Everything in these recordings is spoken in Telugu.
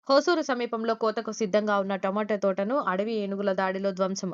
హోసూరు సమీపంలో కోతకు సిద్ధంగా ఉన్న టొమాటో తోటను అడవి ఏనుగుల దాడిలో ధ్వంసం.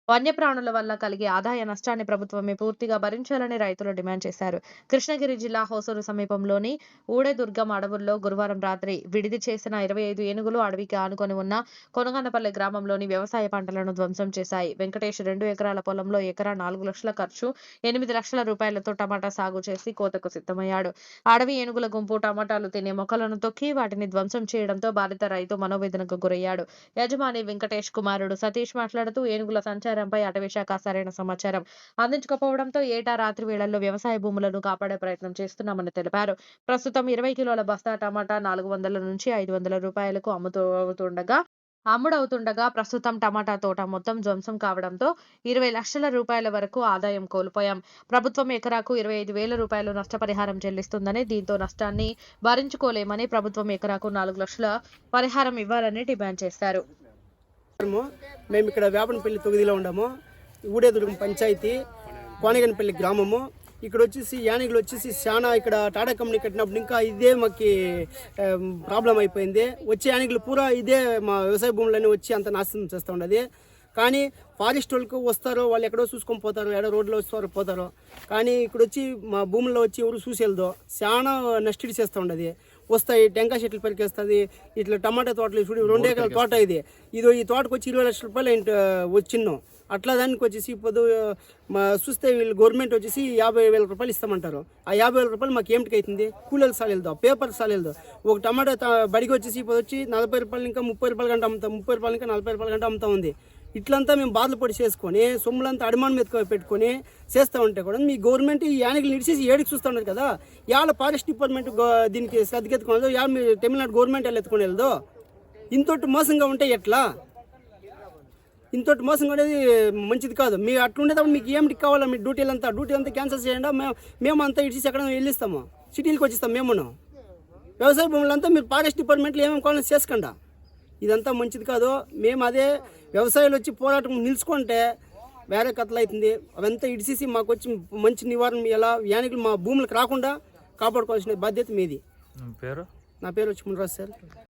వన్యప్రాణుల వల్ల కలిగే ఆదాయ నష్టాన్ని ప్రభుత్వమే పూర్తిగా భరించాలని రైతులు డిమాండ్ చేశారు. కృష్ణగిరి జిల్లా హోసూరు సమీపంలోని ఊడెదుర్గం అడవుల్లో గురువారం రాత్రి విడిది చేసిన 25 ఏనుగులు అడవికి ఆనుకొని ఉన్న కొనగనపల్లి గ్రామంలోని వ్యవసాయ పంటలను ధ్వంసం చేశాయి. వెంకటేష్ 2 ఎకరాల పొలంలో ఎకరా 4 లక్షల ఖర్చు, 8 లక్షల రూపాయలతో టమాటా సాగు చేసి కోతకు సిద్ధమయ్యాడు. అడవి ఏనుగుల గుంపు టమాటాలు తినే మొక్కలను తొక్కి వాటిని ధ్వంసం చేయడంతో బాధిత రైతు మనోవేదనకు గురయ్యాడు. యజమాని వెంకటేష్ కుమారుడు సతీష్ మాట్లాడుతూ ఏనుగుల సంచారంపై అటవీ శాఖ సరైన సమాచారం అందించకపోవడంతో ఏటా రాత్రి వేళల్లో వ్యవసాయ భూములను కాపాడే ప్రయత్నం చేస్తున్నామని తెలిపారు. ప్రస్తుతం 20 కిలోల బస్తా టమాటా 400 నుంచి 500 రూపాయలకు అమ్ముడవుతుండగా ప్రస్తుతం టమాటా తోట మొత్తం ధ్వంసం కావడంతో 20 లక్షల రూపాయల వరకు ఆదాయం కోల్పోయాం. ప్రభుత్వం ఎకరాకు 25,000 రూపాయలు నష్టపరిహారం చెల్లిస్తుందని, దీంతో నష్టాన్ని భరించుకోలేమని ప్రభుత్వం ఎకరాకు 4 లక్షల పరిహారం ఇవ్వాలని డిమాండ్ చేశారు. మేము ఇక్కడ వేపనపల్లి తొగిదిలో ఉన్నాము. ఊడేదుర్గం పంచాయతీ కోనగనపల్లి గ్రామము. ఇక్కడ వచ్చేసి యానిగులు వచ్చేసి చాలా ఇక్కడ టాటా కంపెనీ కట్టినప్పుడు ఇంకా ఇదే మాకు ప్రాబ్లం అయిపోయింది. వచ్చే యానిగులు పూరా ఇదే మా వ్యవసాయ భూములన్నీ వచ్చి అంత నాశనం చేస్తూ ఉండదు. కానీ ఫారెస్ట్ వాళ్ళకు వస్తారు, వాళ్ళు ఎక్కడో చూసుకొని పోతారు, ఎక్కడో రోడ్లో వస్తారు పోతారు. కానీ ఇక్కడ వచ్చి మా భూముల్లో వచ్చి ఎవరు చూసేదో చాలా నష్టిడి చేస్తూ ఉండదు. వస్తాయి టెంకాయ చెట్లు పెరికేస్తుంది. ఇట్లా టమాటా తోటలు చూడు, 2 ఎకరాల తోట ఇది. ఈ తోటకు వచ్చి 20 లక్షల రూపాయలు వచ్చిన్నాం. అట్లా దానికి వచ్చేసి ఇప్పుడు చూస్తే వీళ్ళు గవర్నమెంట్ వచ్చేసి 50,000 రూపాయలు ఇస్తామంటారు. ఆ 50,000 రూపాయలు మాకు ఏమిటికి అవుతుంది? కూలీలు సాలేదో, పేపర్ సాలేదో. ఒక టమాటా బడికి వచ్చేసి ఇప్పుడు వచ్చి 40 రూపాయలు ఇంకా 30 రూపాయలు గంట అమ్ముతాం, 30 రూపాయలు ఇంకా 40 రూపాయలు గంట అమ్ముతా ఉంది. ఇట్లంతా మేము బాధలు పడి చేసుకొని సొమ్ములంతా అడిమాన్ మీద పెట్టుకొని చేస్తూ ఉంటే కూడా మీ గవర్నమెంట్ ఈ యానికలు నిడిచేసి ఏడికి చూస్తూ ఉన్నారు కదా. యాళ్ళ ఫారెస్ట్ డిపార్ట్మెంట్ దీనికి శ్రద్ధకెత్తుకోలేదో, యాళ్ళ మీ తమిళనాడు గవర్నమెంట్ వాళ్ళు ఎత్తుకొని వెళ్దో. ఇంతటి మోసంగా ఉంటే ఎట్లా? ఇంతటి మోసంగా ఉండేది మంచిది కాదు. మీరు అట్లుండేటప్పుడు మీకు ఏమిటి కావాలా? మీ డ్యూటీ అంతా క్యాన్సిల్ చేయండి. మేము అంతా ఇడిచేసి ఎక్కడ వెళ్ళిస్తాము, సిటీలకు వచ్చిస్తాం. వ్యవసాయ భూములంతా మీరు ఫారెస్ట్ డిపార్ట్మెంట్లో ఏమేమి కావాలని చేసుకోండి. ఇదంతా మంచిది కాదు. మేము అదే వ్యవసాయాలు వచ్చి పోరాటం నిలుచుకుంటే వేరే కథలు అవుతుంది. అవంతా ఇడిచేసి మాకు వచ్చి మంచి నివారణ ఎలా యానికులు మా భూములకు రాకుండా కాపాడుకోవాల్సిన బాధ్యత మీది. పేరు? నా పేరు వచ్చి మునరాజు సార్.